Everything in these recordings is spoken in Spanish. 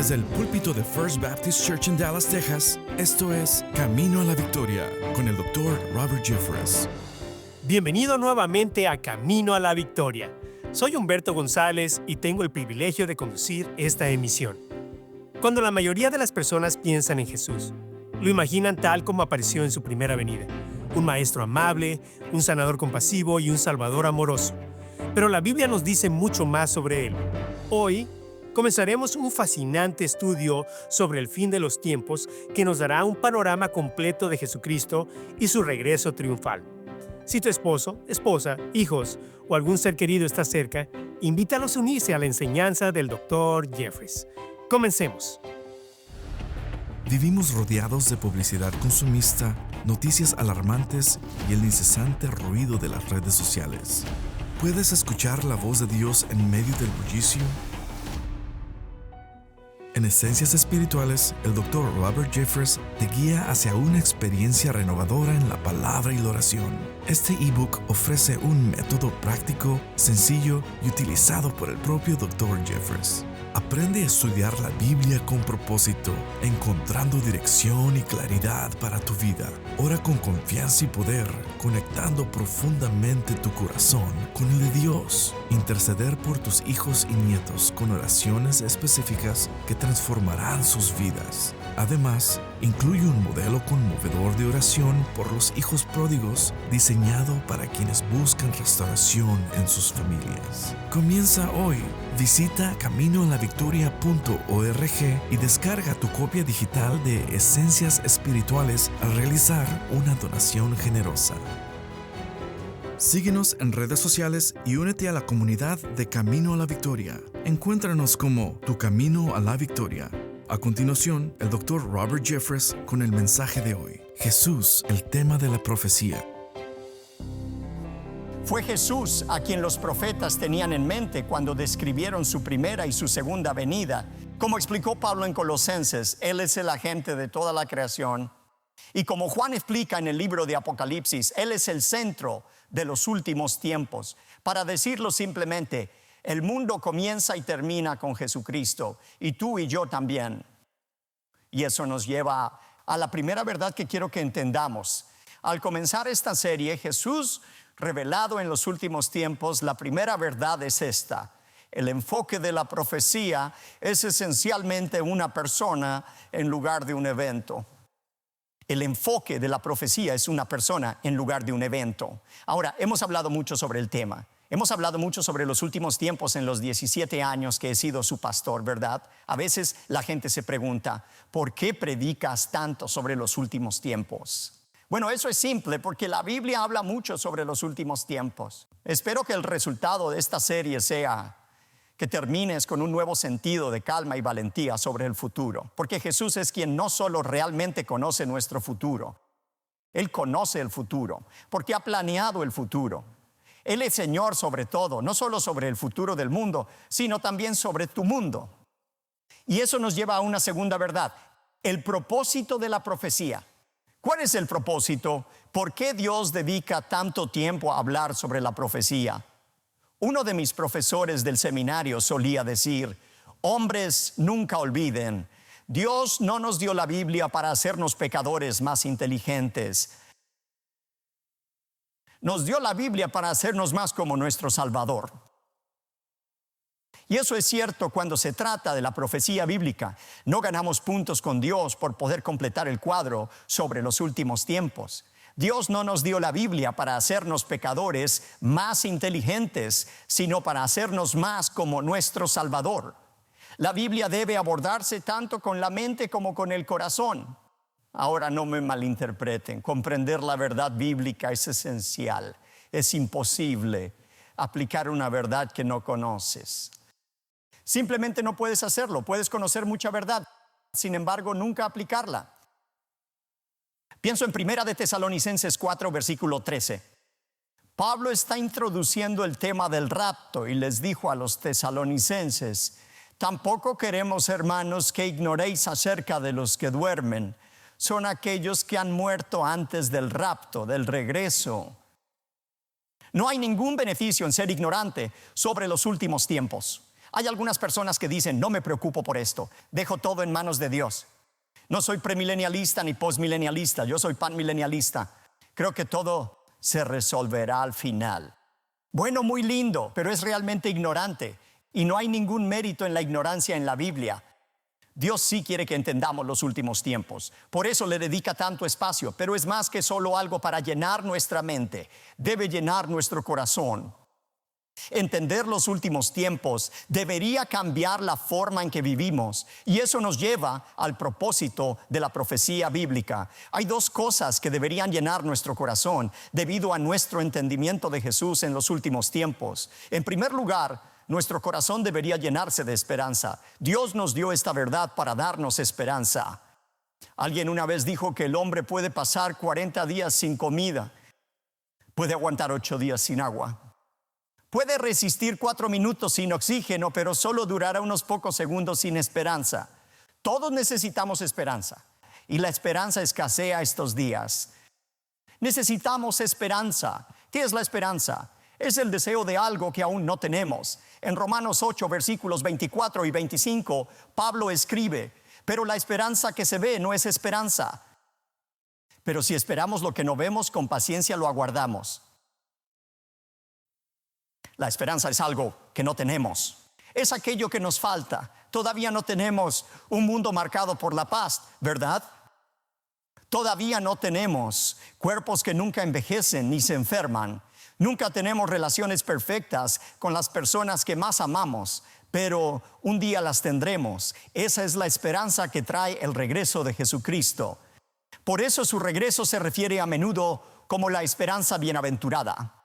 Desde el púlpito de First Baptist Church en Dallas, Texas, esto es Camino a la Victoria con el Dr. Robert Jeffress. Bienvenido nuevamente a Camino a la Victoria. Soy Humberto González y tengo el privilegio de conducir esta emisión. Cuando la mayoría de las personas piensan en Jesús, lo imaginan tal como apareció en su primera venida: un maestro amable, un sanador compasivo y un salvador amoroso. Pero la Biblia nos dice mucho más sobre él. Hoy comenzaremos un fascinante estudio sobre el fin de los tiempos que nos dará un panorama completo de Jesucristo y su regreso triunfal. Si tu esposo, esposa, hijos o algún ser querido está cerca, invítalos a unirse a la enseñanza del Dr. Jeffress. Comencemos. Vivimos rodeados de publicidad consumista, noticias alarmantes y el incesante ruido de las redes sociales. ¿Puedes escuchar la voz de Dios en medio del bullicio? En Esencias Espirituales, el Dr. Robert Jeffress te guía hacia una experiencia renovadora en la palabra y la oración. Este ebook ofrece un método práctico, sencillo y utilizado por el propio Dr. Jeffress. Aprende a estudiar la Biblia con propósito, encontrando dirección y claridad para tu vida. Ora con confianza y poder, conectando profundamente tu corazón con el de Dios. Interceder por tus hijos y nietos con oraciones específicas que transformarán sus vidas. Además, incluye un modelo conmovedor de oración por los hijos pródigos diseñado para quienes buscan restauración en sus familias. Comienza hoy. Visita caminoalavictoria.org y descarga tu copia digital de Esencias Espirituales al realizar una donación generosa. Síguenos en redes sociales y únete a la comunidad de Camino a la Victoria. Encuéntranos como Tu Camino a la Victoria. A continuación, el Dr. Robert Jeffress con el mensaje de hoy. Jesús, el tema de la profecía. Fue Jesús a quien los profetas tenían en mente cuando describieron su primera y su segunda venida. Como explicó Pablo en Colosenses, Él es el agente de toda la creación. Y como Juan explica en el libro de Apocalipsis, Él es el centro de los últimos tiempos. Para decirlo simplemente, el mundo comienza y termina con Jesucristo, y tú y yo también. Y eso nos lleva a la primera verdad que quiero que entendamos. Al comenzar esta serie, Jesús revelado en los últimos tiempos, la primera verdad es esta: el enfoque de la profecía es esencialmente una persona en lugar de un evento. El enfoque de la profecía es una persona en lugar de un evento. Ahora, hemos hablado mucho sobre el tema. Hemos hablado mucho sobre los últimos tiempos en los 17 años que he sido su pastor, ¿verdad? A veces la gente se pregunta, ¿por qué predicas tanto sobre los últimos tiempos? Bueno, eso es simple porque la Biblia habla mucho sobre los últimos tiempos. Espero que el resultado de esta serie sea que termines con un nuevo sentido de calma y valentía sobre el futuro. Porque Jesús es quien no solo realmente conoce nuestro futuro, Él conoce el futuro, porque ha planeado el futuro. Él es Señor sobre todo, no solo sobre el futuro del mundo, sino también sobre tu mundo. Y eso nos lleva a una segunda verdad: el propósito de la profecía. ¿Cuál es el propósito? ¿Por qué Dios dedica tanto tiempo a hablar sobre la profecía? Uno de mis profesores del seminario solía decir: hombres, nunca olviden, Dios no nos dio la Biblia para hacernos pecadores más inteligentes. Nos dio la Biblia para hacernos más como nuestro Salvador. Y eso es cierto cuando se trata de la profecía bíblica. No ganamos puntos con Dios por poder completar el cuadro sobre los últimos tiempos. Dios no nos dio la Biblia para hacernos pecadores más inteligentes, sino para hacernos más como nuestro Salvador. La Biblia debe abordarse tanto con la mente como con el corazón. Ahora, no me malinterpreten, comprender la verdad bíblica es esencial. Es imposible aplicar una verdad que no conoces. Simplemente no puedes hacerlo. Puedes conocer mucha verdad, sin embargo, nunca aplicarla. Pienso en 1 de Tesalonicenses 4, versículo 13. Pablo está introduciendo el tema del rapto y les dijo a los tesalonicenses: tampoco queremos, hermanos, que ignoréis acerca de los que duermen. Son aquellos que han muerto antes del rapto, del regreso. No hay ningún beneficio en ser ignorante sobre los últimos tiempos. Hay algunas personas que dicen, no me preocupo por esto, dejo todo en manos de Dios. No soy premilenialista ni postmilenialista, yo soy panmilenialista. Creo que todo se resolverá al final. Bueno, muy lindo, pero es realmente ignorante. Y no hay ningún mérito en la ignorancia en la Biblia. Dios sí quiere que entendamos los últimos tiempos. Por eso le dedica tanto espacio. Pero es más que solo algo para llenar nuestra mente. Debe llenar nuestro corazón. Entender los últimos tiempos debería cambiar la forma en que vivimos, y eso nos lleva al propósito de la profecía bíblica. Hay dos cosas que deberían llenar nuestro corazón debido a nuestro entendimiento de Jesús en los últimos tiempos. En primer lugar, nuestro corazón debería llenarse de esperanza. Dios nos dio esta verdad para darnos esperanza. Alguien una vez dijo que el hombre puede pasar 40 días sin comida, puede aguantar 8 días sin agua. Puede resistir 4 minutos sin oxígeno, pero solo durará unos pocos segundos sin esperanza. Todos necesitamos esperanza, y la esperanza escasea estos días. Necesitamos esperanza. ¿Qué es la esperanza? Es el deseo de algo que aún no tenemos. En Romanos 8, versículos 24 y 25, Pablo escribe, pero la esperanza que se ve no es esperanza. Pero si esperamos lo que no vemos, con paciencia lo aguardamos. La esperanza es algo que no tenemos. Es aquello que nos falta. Todavía no tenemos un mundo marcado por la paz, ¿verdad? Todavía no tenemos cuerpos que nunca envejecen ni se enferman. Nunca tenemos relaciones perfectas con las personas que más amamos, pero un día las tendremos. Esa es la esperanza que trae el regreso de Jesucristo. Por eso su regreso se refiere a menudo como la esperanza bienaventurada.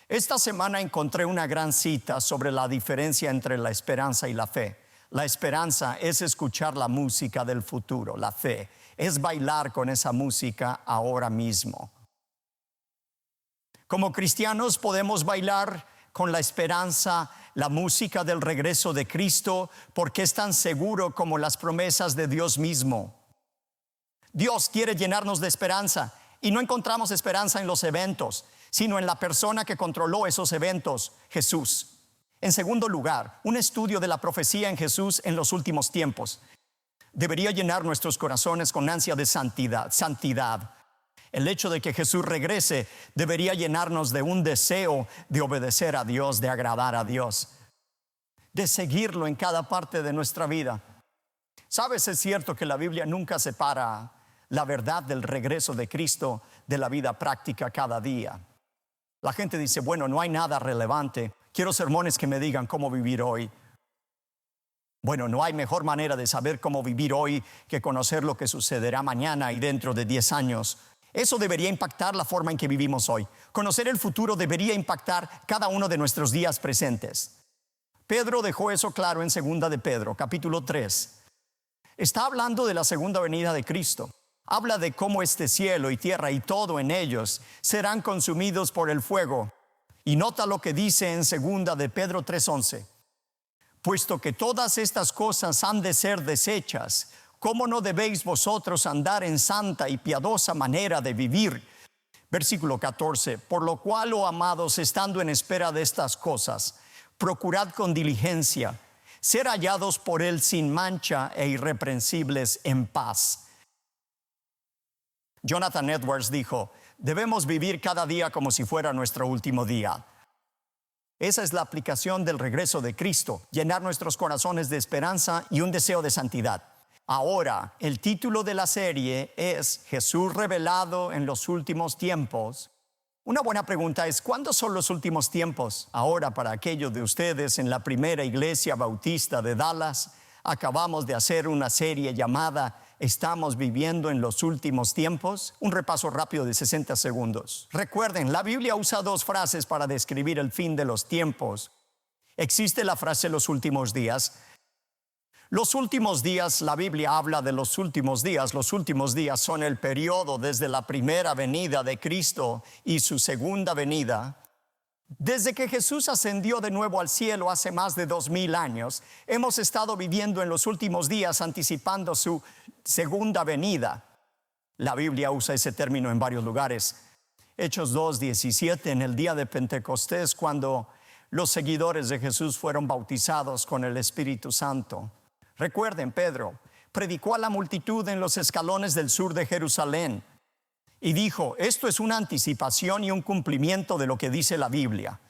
Esta semana encontré una gran cita sobre la diferencia entre la esperanza y la fe. La esperanza es escuchar la música del futuro. La fe es bailar con esa música ahora mismo. Como cristianos podemos bailar con la esperanza, la música del regreso de Cristo, porque es tan seguro como las promesas de Dios mismo. Dios quiere llenarnos de esperanza, y no encontramos esperanza en los eventos, sino en la persona que controló esos eventos, Jesús. En segundo lugar, un estudio de la profecía en Jesús en los últimos tiempos debería llenar nuestros corazones con ansia de santidad. El hecho de que Jesús regrese debería llenarnos de un deseo de obedecer a Dios, de agradar a Dios, de seguirlo en cada parte de nuestra vida. ¿Sabes? Es cierto que la Biblia nunca separa la verdad del regreso de Cristo de la vida práctica cada día. La gente dice, bueno, no hay nada relevante. Quiero sermones que me digan cómo vivir hoy. Bueno, no hay mejor manera de saber cómo vivir hoy que conocer lo que sucederá mañana y dentro de 10 años. Eso debería impactar la forma en que vivimos hoy. Conocer el futuro debería impactar cada uno de nuestros días presentes. Pedro dejó eso claro en 2 de Pedro, capítulo 3. Está hablando de la segunda venida de Cristo. Habla de cómo este cielo y tierra y todo en ellos serán consumidos por el fuego. Y nota lo que dice en 2 de Pedro 3:11. Puesto que todas estas cosas han de ser deshechas, ¿cómo no debéis vosotros andar en santa y piadosa manera de vivir? Versículo 14. Por lo cual, oh amados, estando en espera de estas cosas, procurad con diligencia ser hallados por él sin mancha e irreprensibles en paz. Jonathan Edwards dijo, debemos vivir cada día como si fuera nuestro último día. Esa es la aplicación del regreso de Cristo, llenar nuestros corazones de esperanza y un deseo de santidad. Ahora, el título de la serie es Jesús revelado en los últimos tiempos. Una buena pregunta es, ¿cuándo son los últimos tiempos? Ahora, para aquellos de ustedes en la primera iglesia bautista de Dallas, acabamos de hacer una serie llamada ¿Estamos viviendo en los últimos tiempos? Un repaso rápido de 60 segundos. Recuerden, la Biblia usa 2 frases para describir el fin de los tiempos. Existe la frase los últimos días. Los últimos días, la Biblia habla de los últimos días. Los últimos días son el periodo desde la primera venida de Cristo y su segunda venida. Desde que Jesús ascendió de nuevo al cielo hace más de 2000 años, hemos estado viviendo en los últimos días anticipando su segunda venida. La Biblia usa ese término en varios lugares. Hechos 2:17, en el día de Pentecostés, cuando los seguidores de Jesús fueron bautizados con el Espíritu Santo. Recuerden, Pedro predicó a la multitud en los escalones del sur de Jerusalén y dijo: esto es una anticipación y un cumplimiento de lo que dice la Biblia.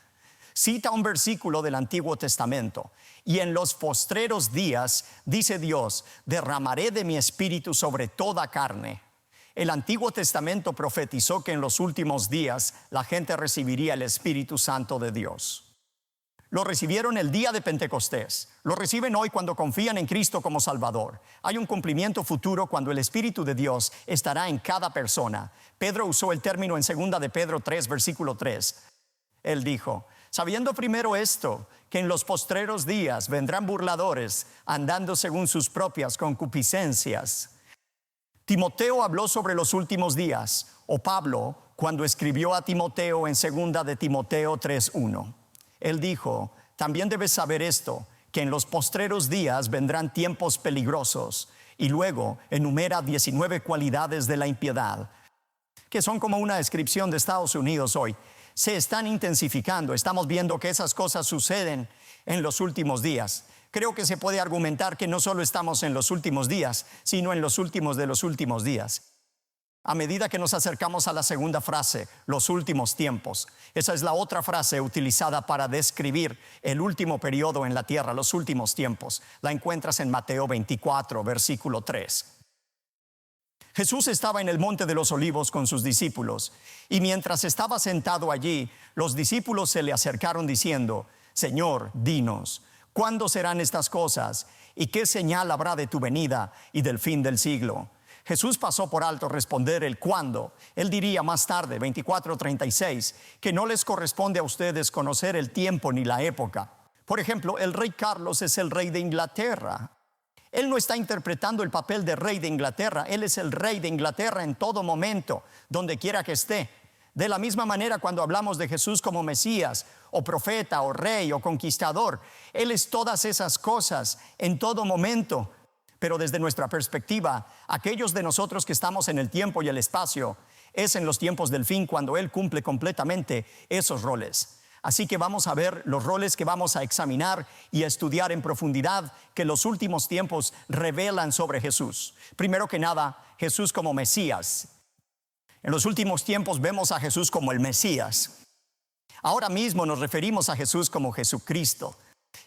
Cita un versículo del Antiguo Testamento: y en los postreros días, dice Dios, derramaré de mi espíritu sobre toda carne. El Antiguo Testamento profetizó que en los últimos días la gente recibiría el Espíritu Santo de Dios. Lo recibieron el día de Pentecostés. Lo reciben hoy cuando confían en Cristo como Salvador. Hay un cumplimiento futuro cuando el Espíritu de Dios estará en cada persona. Pedro usó el término en 2 de Pedro 3, versículo 3. Él dijo: sabiendo primero esto, que en los postreros días vendrán burladores, andando según sus propias concupiscencias. Timoteo habló sobre los últimos días, o Pablo, cuando escribió a Timoteo en 2 de Timoteo 3:1. Él dijo: también debes saber esto, que en los postreros días vendrán tiempos peligrosos. Y luego enumera 19 cualidades de la impiedad, que son como una descripción de Estados Unidos hoy. Se están intensificando. Estamos viendo que esas cosas suceden en los últimos días. Creo que se puede argumentar que no solo estamos en los últimos días, sino en los últimos de los últimos días. A medida que nos acercamos a la segunda frase, los últimos tiempos, esa es la otra frase utilizada para describir el último periodo en la tierra, los últimos tiempos. La encuentras en Mateo 24, versículo 3. Jesús estaba en el Monte de los Olivos con sus discípulos, y mientras estaba sentado allí, los discípulos se le acercaron diciendo: Señor, dinos, ¿cuándo serán estas cosas? ¿Y qué señal habrá de tu venida y del fin del siglo? Jesús pasó por alto responder el cuándo. Él diría más tarde, 24:36, que no les corresponde a ustedes conocer el tiempo ni la época. Por ejemplo, el rey Carlos es el rey de Inglaterra. Él no está interpretando el papel de rey de Inglaterra. Él es el rey de Inglaterra en todo momento, donde quiera que esté. De la misma manera, cuando hablamos de Jesús como Mesías, o profeta, o rey, o conquistador, Él es todas esas cosas en todo momento. Pero desde nuestra perspectiva, aquellos de nosotros que estamos en el tiempo y el espacio, es en los tiempos del fin cuando Él cumple completamente esos roles. Así que vamos a ver los roles que vamos a examinar y a estudiar en profundidad que los últimos tiempos revelan sobre Jesús. Primero que nada, Jesús como Mesías. En los últimos tiempos vemos a Jesús como el Mesías. Ahora mismo nos referimos a Jesús como Jesucristo.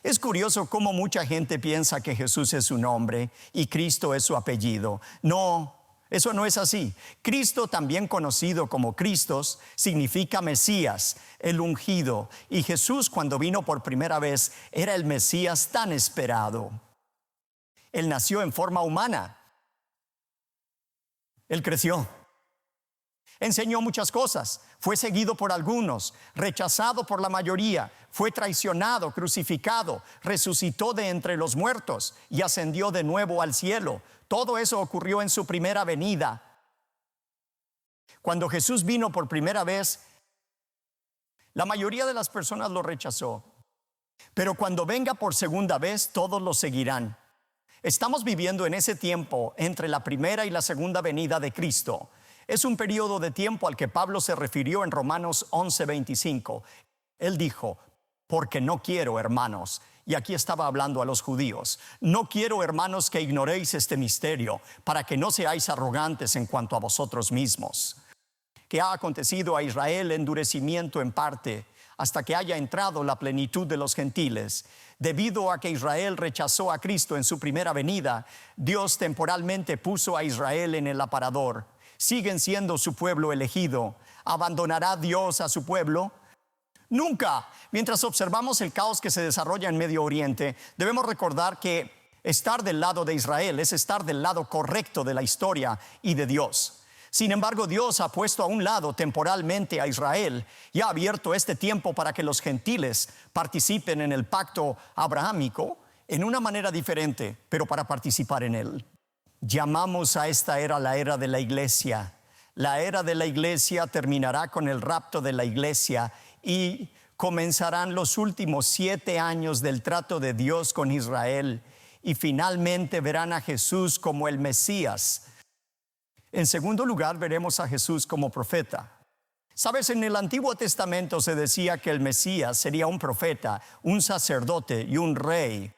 Es curioso cómo mucha gente piensa que Jesús es su nombre y Cristo es su apellido. No, eso no es así. Cristo, también conocido como Cristos, significa Mesías, el ungido. Y Jesús, cuando vino por primera vez, era el Mesías tan esperado. Él nació en forma humana. Él creció. Enseñó muchas cosas, fue seguido por algunos, rechazado por la mayoría, fue traicionado, crucificado, resucitó de entre los muertos y ascendió de nuevo al cielo. Todo eso ocurrió en su primera venida. Cuando Jesús vino por primera vez, la mayoría de las personas lo rechazó. Pero cuando venga por segunda vez, todos lo seguirán. Estamos viviendo en ese tiempo entre la primera y la segunda venida de Cristo. Es un periodo de tiempo al que Pablo se refirió en Romanos 11:25. Él dijo: porque no quiero, hermanos, y aquí estaba hablando a los judíos, no quiero, hermanos, que ignoréis este misterio, para que no seáis arrogantes en cuanto a vosotros mismos. Que ha acontecido a Israel endurecimiento en parte, hasta que haya entrado la plenitud de los gentiles. Debido a que Israel rechazó a Cristo en su primera venida, Dios temporalmente puso a Israel en el aparador. Siguen siendo su pueblo elegido. ¿Abandonará Dios a su pueblo? Nunca. Mientras observamos el caos que se desarrolla en Medio Oriente, debemos recordar que estar del lado de Israel es estar del lado correcto de la historia y de Dios. Sin embargo, Dios ha puesto a un lado temporalmente a Israel y ha abierto este tiempo para que los gentiles participen en el pacto abrahámico en una manera diferente, pero para participar en él. Llamamos a esta era la era de la iglesia. La era de la iglesia terminará con el rapto de la iglesia y comenzarán los últimos 7 años del trato de Dios con Israel, y finalmente verán a Jesús como el Mesías. En segundo lugar, veremos a Jesús como profeta. Sabes, en el Antiguo Testamento se decía que el Mesías sería un profeta, un sacerdote y un rey.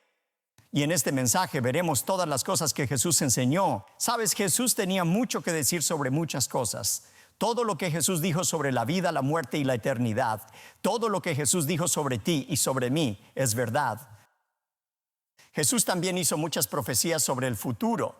Y en este mensaje veremos todas las cosas que Jesús enseñó. Sabes, Jesús tenía mucho que decir sobre muchas cosas. Todo lo que Jesús dijo sobre la vida, la muerte y la eternidad, todo lo que Jesús dijo sobre ti y sobre mí es verdad. Jesús también hizo muchas profecías sobre el futuro.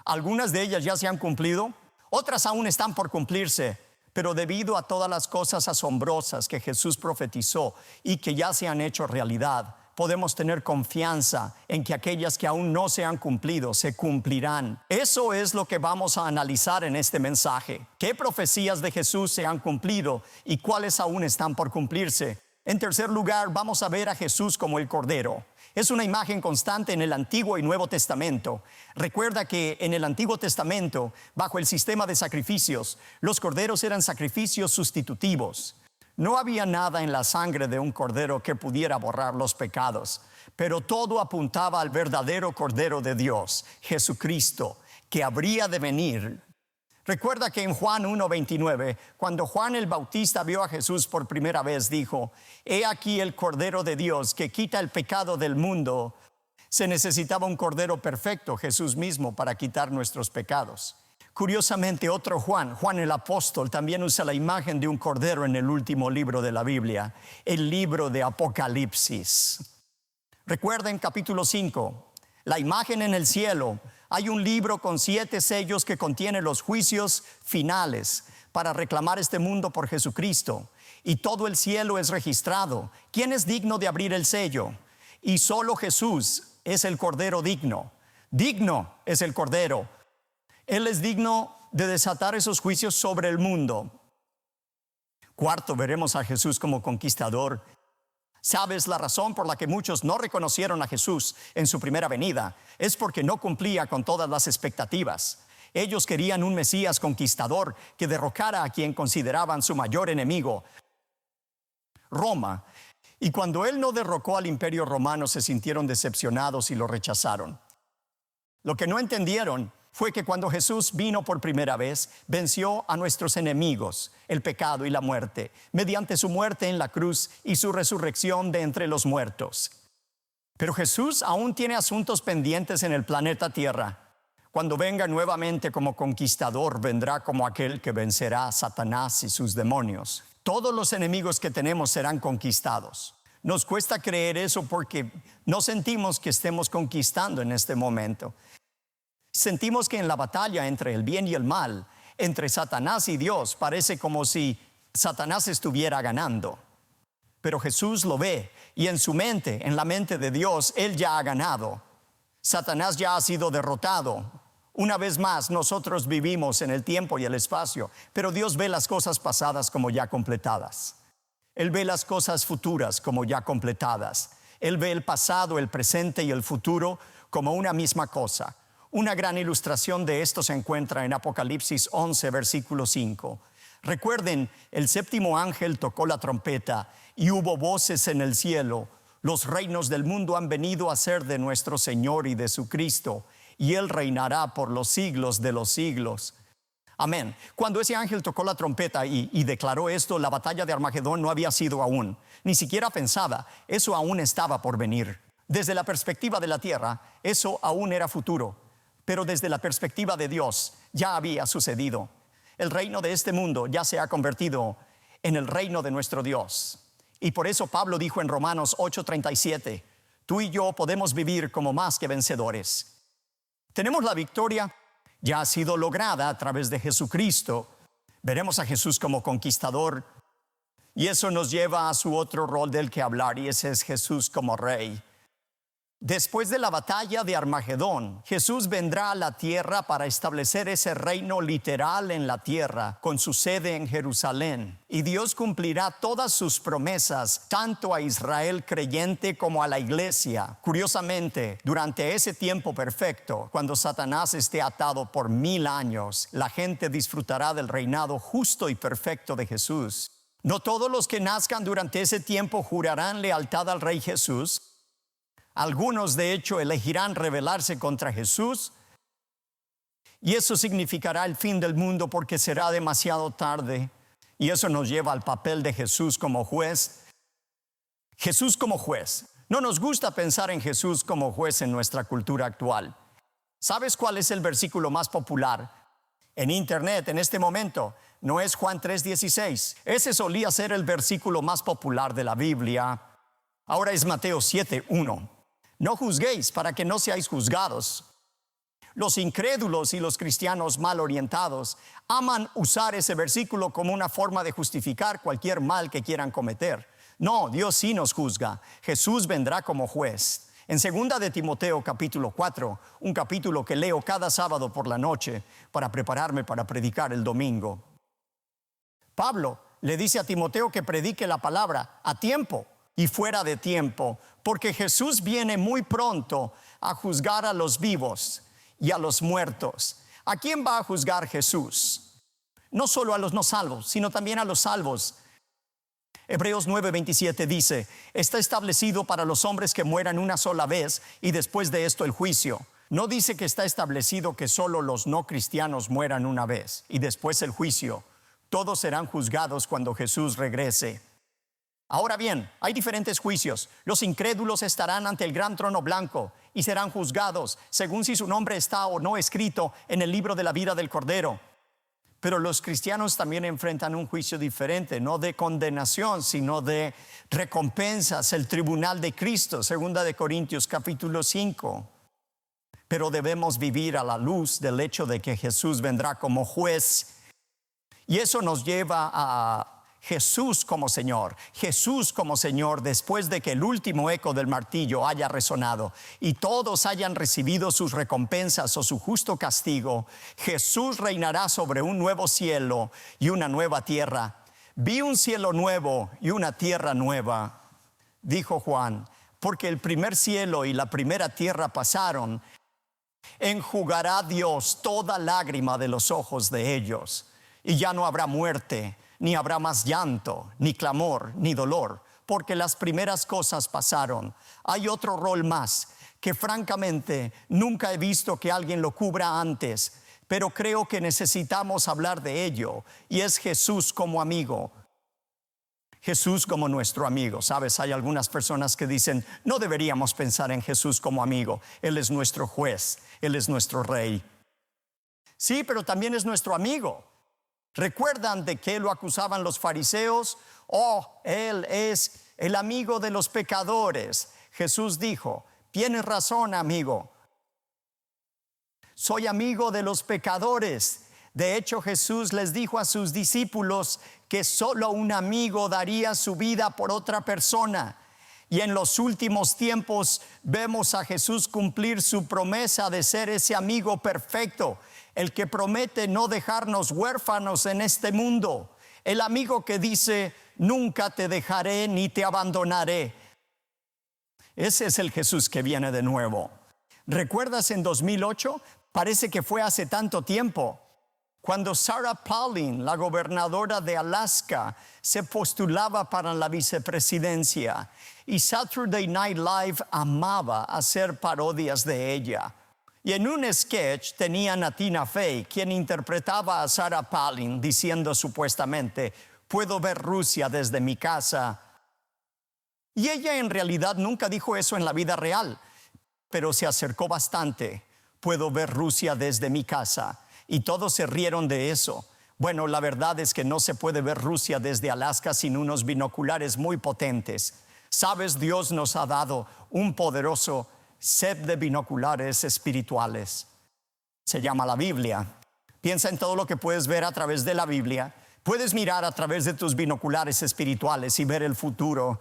Algunas de ellas ya se han cumplido, otras aún están por cumplirse. Pero debido a todas las cosas asombrosas que Jesús profetizó y que ya se han hecho realidad, podemos tener confianza en que aquellas que aún no se han cumplido se cumplirán. Eso es lo que vamos a analizar en este mensaje. ¿Qué profecías de Jesús se han cumplido y cuáles aún están por cumplirse? En tercer lugar, vamos a ver a Jesús como el Cordero. Es una imagen constante en el Antiguo y Nuevo Testamento. Recuerda que en el Antiguo Testamento, bajo el sistema de sacrificios, los corderos eran sacrificios sustitutivos. No había nada en la sangre de un cordero que pudiera borrar los pecados, pero todo apuntaba al verdadero Cordero de Dios, Jesucristo, que habría de venir. Recuerda que en Juan 1:29, cuando Juan el Bautista vio a Jesús por primera vez, dijo: «He aquí el Cordero de Dios que quita el pecado del mundo». Se necesitaba un Cordero perfecto, Jesús mismo, para quitar nuestros pecados. Curiosamente, otro Juan el apóstol, también usa la imagen de un cordero en el último libro de la Biblia, el libro de Apocalipsis. Recuerda en capítulo 5, la imagen en el cielo. Hay un libro con 7 sellos que contiene los juicios finales para reclamar este mundo por Jesucristo. Y todo el cielo es registrado. ¿Quién es digno de abrir el sello? Y solo Jesús es el Cordero digno. Digno es el Cordero. Él es digno de desatar esos juicios sobre el mundo. Cuarto, veremos a Jesús como conquistador. ¿Sabes la razón por la que muchos no reconocieron a Jesús en su primera venida? Es porque no cumplía con todas las expectativas. Ellos querían un Mesías conquistador que derrocara a quien consideraban su mayor enemigo, Roma. Y cuando él no derrocó al imperio romano, se sintieron decepcionados y lo rechazaron. Lo que no entendieron fue que cuando Jesús vino por primera vez, venció a nuestros enemigos, el pecado y la muerte, mediante su muerte en la cruz y su resurrección de entre los muertos. Pero Jesús aún tiene asuntos pendientes en el planeta Tierra. Cuando venga nuevamente como conquistador, vendrá como aquel que vencerá a Satanás y sus demonios. Todos los enemigos que tenemos serán conquistados. Nos cuesta creer eso porque no sentimos que estemos conquistando en este momento. Sentimos que en la batalla entre el bien y el mal, entre Satanás y Dios, parece como si Satanás estuviera ganando. Pero Jesús lo ve y en su mente, en la mente de Dios, Él ya ha ganado. Satanás ya ha sido derrotado. Una vez más, nosotros vivimos en el tiempo y el espacio, pero Dios ve las cosas pasadas como ya completadas. Él ve las cosas futuras como ya completadas. Él ve el pasado, el presente y el futuro como una misma cosa. Una gran ilustración de esto se encuentra en Apocalipsis 11, versículo 5. Recuerden, el séptimo ángel tocó la trompeta y hubo voces en el cielo. Los reinos del mundo han venido a ser de nuestro Señor y de su Cristo, y Él reinará por los siglos de los siglos. Amén. Cuando ese ángel tocó la trompeta y declaró esto, la batalla de Armagedón no había sido aún. Ni siquiera pensaba, eso aún estaba por venir. Desde la perspectiva de la tierra, eso aún era futuro. Pero desde la perspectiva de Dios, ya había sucedido. El reino de este mundo ya se ha convertido en el reino de nuestro Dios. Y por eso Pablo dijo en Romanos 8:37, tú y yo podemos vivir como más que vencedores. Tenemos la victoria, ya ha sido lograda a través de Jesucristo. Veremos a Jesús como conquistador. Y eso nos lleva a su otro rol del que hablar, y ese es Jesús como rey. Después de la batalla de Armagedón, Jesús vendrá a la tierra para establecer ese reino literal en la tierra, con su sede en Jerusalén. Y Dios cumplirá todas sus promesas, tanto a Israel creyente como a la iglesia. Curiosamente, durante ese tiempo perfecto, cuando Satanás esté atado por 1000 años, la gente disfrutará del reinado justo y perfecto de Jesús. No todos los que nazcan durante ese tiempo jurarán lealtad al Rey Jesús. Algunos, de hecho, elegirán rebelarse contra Jesús, y eso significará el fin del mundo porque será demasiado tarde. Y eso nos lleva al papel de Jesús como juez. Jesús como juez. No nos gusta pensar en Jesús como juez en nuestra cultura actual. ¿Sabes cuál es el versículo más popular en internet en este momento? No es Juan 3:16. Ese solía ser el versículo más popular de la Biblia. Ahora es Mateo 7:1. No juzguéis para que no seáis juzgados. Los incrédulos y los cristianos mal orientados aman usar ese versículo como una forma de justificar cualquier mal que quieran cometer. No, Dios sí nos juzga. Jesús vendrá como juez. En 2 de Timoteo capítulo 4, un capítulo que leo cada sábado por la noche para prepararme para predicar el domingo, Pablo le dice a Timoteo que predique la palabra a tiempo y fuera de tiempo, porque Jesús viene muy pronto a juzgar a los vivos y a los muertos. ¿A quién va a juzgar Jesús? No solo a los no salvos, sino también a los salvos. Hebreos 9:27 dice: está establecido para los hombres que mueran una sola vez y después de esto el juicio. No dice que está establecido que solo los no cristianos mueran una vez y después el juicio. Todos serán juzgados cuando Jesús regrese. Ahora bien, hay diferentes juicios. Los incrédulos estarán ante el gran trono blanco y serán juzgados según si su nombre está o no escrito en el libro de la vida del Cordero. Pero los cristianos también enfrentan un juicio diferente, no de condenación, sino de recompensas, el tribunal de Cristo, 2 de Corintios capítulo 5. Pero debemos vivir a la luz del hecho de que Jesús vendrá como juez. Y eso nos lleva a Jesús como Señor. Jesús como Señor después de que el último eco del martillo haya resonado y todos hayan recibido sus recompensas o su justo castigo. Jesús reinará sobre un nuevo cielo y una nueva tierra. Vi un cielo nuevo y una tierra nueva, dijo Juan, porque el primer cielo y la primera tierra pasaron. Enjugará Dios toda lágrima de los ojos de ellos, y ya no habrá muerte, ni habrá más llanto, ni clamor, ni dolor, porque las primeras cosas pasaron. Hay otro rol más, que francamente nunca he visto que alguien lo cubra antes, pero creo que necesitamos hablar de ello, y es Jesús como amigo. Jesús como nuestro amigo. Sabes, hay algunas personas que dicen: no deberíamos pensar en Jesús como amigo. Él es nuestro juez, Él es nuestro rey. Sí, pero también es nuestro amigo. ¿Recuerdan de qué lo acusaban los fariseos? Oh, Él es el amigo de los pecadores. Jesús dijo: tienes razón, amigo. Soy amigo de los pecadores. De hecho, Jesús les dijo a sus discípulos que solo un amigo daría su vida por otra persona. Y en los últimos tiempos vemos a Jesús cumplir su promesa de ser ese amigo perfecto, el que promete no dejarnos huérfanos en este mundo, el amigo que dice: nunca te dejaré ni te abandonaré. Ese es el Jesús que viene de nuevo. ¿Recuerdas en 2008? Parece que fue hace tanto tiempo, cuando Sarah Palin, la gobernadora de Alaska, se postulaba para la vicepresidencia, y Saturday Night Live amaba hacer parodias de ella. Y en un sketch tenían a Tina Fey, quien interpretaba a Sarah Palin, diciendo supuestamente: puedo ver Rusia desde mi casa. Y ella en realidad nunca dijo eso en la vida real, pero se acercó bastante: puedo ver Rusia desde mi casa. Y todos se rieron de eso. Bueno, la verdad es que no se puede ver Rusia desde Alaska sin unos binoculares muy potentes. Sabes, Dios nos ha dado un poderoso set de binoculares espirituales. Se llama la Biblia. Piensa en todo lo que puedes ver a través de la Biblia. Puedes mirar a través de tus binoculares espirituales y ver el futuro.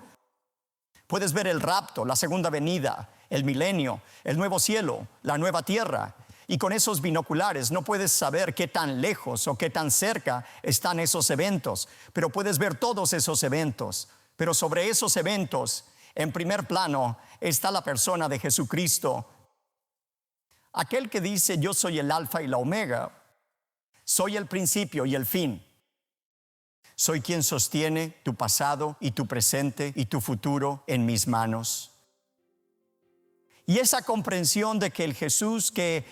Puedes ver el rapto, la segunda venida, el milenio, el nuevo cielo, la nueva tierra. Y con esos binoculares no puedes saber qué tan lejos o qué tan cerca están esos eventos, pero puedes ver todos esos eventos. Pero sobre esos eventos, en primer plano, está la persona de Jesucristo, aquel que dice: yo soy el alfa y la omega, soy el principio y el fin. Soy quien sostiene tu pasado y tu presente y tu futuro en mis manos. Y esa comprensión de que el Jesús que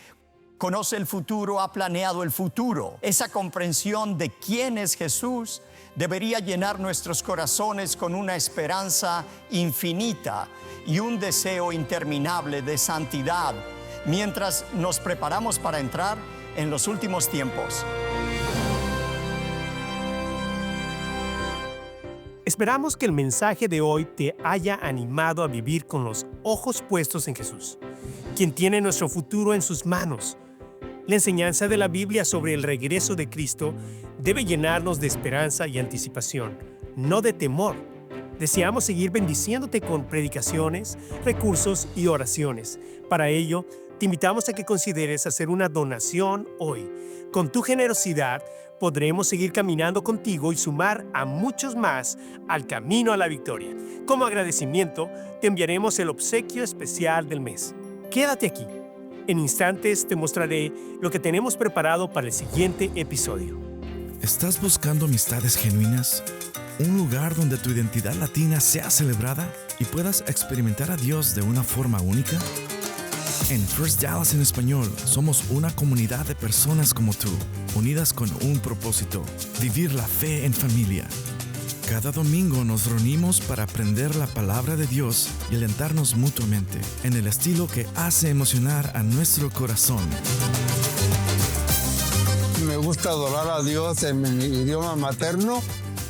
conoce el futuro ha planeado el futuro, esa comprensión de quién es Jesús debería llenar nuestros corazones con una esperanza infinita y un deseo interminable de santidad mientras nos preparamos para entrar en los últimos tiempos. Esperamos que el mensaje de hoy te haya animado a vivir con los ojos puestos en Jesús, quien tiene nuestro futuro en sus manos. La enseñanza de la Biblia sobre el regreso de Cristo debe llenarnos de esperanza y anticipación, no de temor. Deseamos seguir bendiciéndote con predicaciones, recursos y oraciones. Para ello, te invitamos a que consideres hacer una donación hoy. Con tu generosidad, podremos seguir caminando contigo y sumar a muchos más al camino a la victoria. Como agradecimiento, te enviaremos el obsequio especial del mes. Quédate aquí. En instantes te mostraré lo que tenemos preparado para el siguiente episodio. ¿Estás buscando amistades genuinas? ¿Un lugar donde tu identidad latina sea celebrada y puedas experimentar a Dios de una forma única? En First Dallas en español, somos una comunidad de personas como tú, unidas con un propósito: vivir la fe en familia. Cada domingo nos reunimos para aprender la palabra de Dios y alentarnos mutuamente, en el estilo que hace emocionar a nuestro corazón. Me gusta adorar a Dios en mi idioma materno,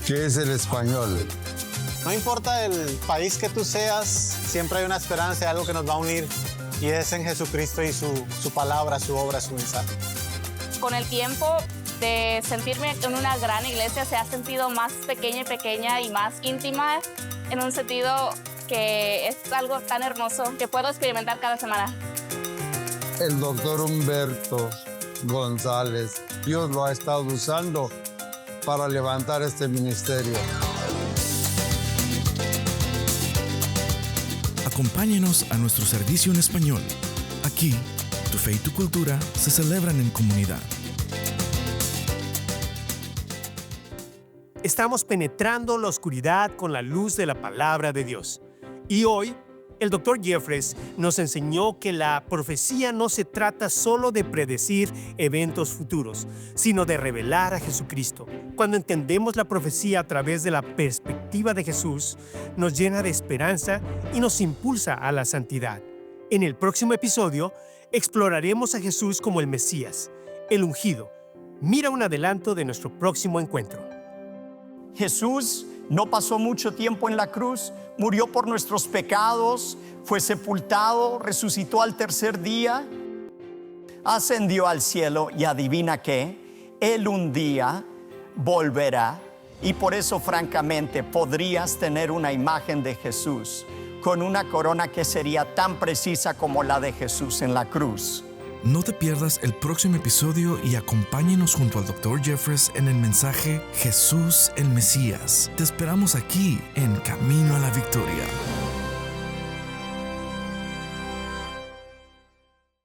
que es el español. No importa el país que tú seas, siempre hay una esperanza, algo que nos va a unir, y es en Jesucristo y su palabra, su obra, su mensaje. Con el tiempo de sentirme en una gran iglesia se ha sentido más pequeña y más íntima, en un sentido que es algo tan hermoso que puedo experimentar cada semana. El doctor Humberto González, Dios lo ha estado usando para levantar este ministerio. Acompáñenos a nuestro servicio en español. Aquí, tu fe y tu cultura se celebran en comunidad. Estamos penetrando la oscuridad con la luz de la palabra de Dios. Y hoy, el Dr. Jeffress nos enseñó que la profecía no se trata solo de predecir eventos futuros, sino de revelar a Jesucristo. Cuando entendemos la profecía a través de la perspectiva de Jesús, nos llena de esperanza y nos impulsa a la santidad. En el próximo episodio, exploraremos a Jesús como el Mesías, el ungido. Mira un adelanto de nuestro próximo encuentro. Jesús no pasó mucho tiempo en la cruz, murió por nuestros pecados, fue sepultado, resucitó al tercer día, ascendió al cielo y adivina qué, Él un día volverá. Y por eso, francamente, podrías tener una imagen de Jesús con una corona que sería tan precisa como la de Jesús en la cruz. No te pierdas el próximo episodio y acompáñenos junto al Dr. Jeffress en el mensaje Jesús el Mesías. Te esperamos aquí en Camino a la Victoria.